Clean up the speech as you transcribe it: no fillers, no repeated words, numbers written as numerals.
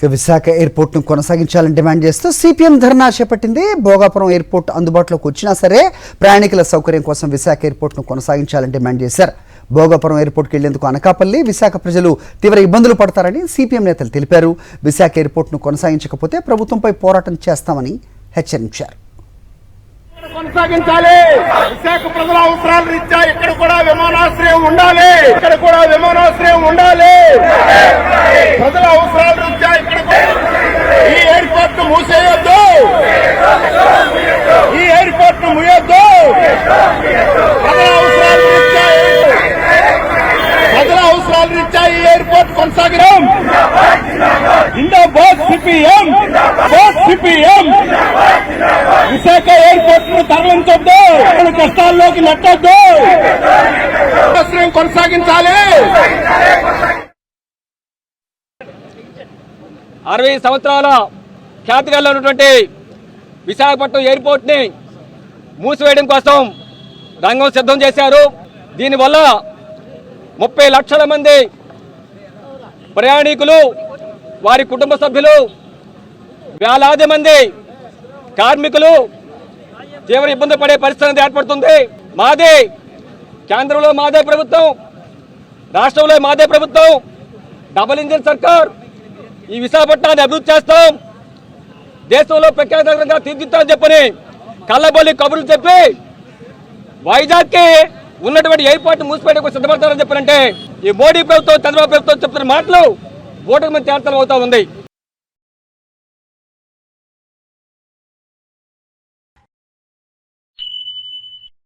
Visakha airport ను కొనసాగించాలని demand చేస్తూ సిపిఎం ధర్నా చేపట్టింది. భోగాపురం ఎయిర్పోర్ట్ అందుబాటులోకి వచ్చినా సరే ప్రయాణికుల సౌకర్యం కోసం విశాఖ ఎయిర్పోర్ట్ ను కొనసాగించాలని డిమాండ్ చేశారు. భోగాపురం ఎయిర్పోర్ట్కి వెళ్లేందుకు అనకాపల్లి, విశాఖ ప్రజలు తీవ్ర ఇబ్బందులు పడతారని సిపిఎం నేతలు తెలిపారు. విశాఖ ఎయిర్పోర్ట్ ను కొనసాగించకపోతే ప్రభుత్వంపై పోరాటం చేస్తామని హెచ్చరించారు. కొనసాగించాలి. విశాఖ ప్రజల అవసరాల రీత్యా ఇక్కడ కూడా విమానాశ్రయం ఉండాలి. ప్రజల అవసరాల రీత్యా ఇక్కడ ఈ ఎయిర్పోర్ట్ మూసేయొద్దు. ముయ్యొద్దు. ప్రజల అవసరాల రీత్యా ఈ ఎయిర్పోర్ట్ కొనసాగిద్దాం. జిందాబాద్ సిపిఎం. విశాఖ ఎయిర్పోర్ట్ ను తరలించొద్దు. కష్టాల్లోకి నెట్టొద్దు. ఆశ్రయం కొనసాగించాలి. 60 సంవత్సరాల ఖ్యాతిగా ఉన్నటువంటి విశాఖపట్నం ఎయిర్పోర్ట్ ని మూసివేయడం కోసం రంగం సిద్ధం చేశారు. దీనివల్ల 30 లక్షల మంది ప్రయాణికులు, వారి కుటుంబ సభ్యులు, వేలాది మంది కార్మికులు తీవ్ర ఇబ్బంది పడే పరిస్థితి ఏర్పడుతుంది. మాదే కేంద్రంలో మాదే ప్రభుత్వం, రాష్ట్రంలో మాదే ప్రభుత్వం, డబుల్ ఇంజిన్ సర్కార్. ఈ విశాఖపట్నాన్ని అభివృద్ధి చేస్తాం, దేశంలో ప్రఖ్యాతంగా తీర్చిద్దామని చెప్పని కళ్ళబొల్లి కబుర్లు చెప్పి వైజాగ్కి ఉన్నటువంటి ఎయిర్పోర్ట్ మూసిపోయడానికి సిద్ధపడతారని చెప్పారంటే ఈ మోడీ ప్రభుత్వం, చంద్రబాబు ప్రభుత్వం చెప్తున్న మాటలు ఓటమి తేల్తలం అవుతా ఉంది.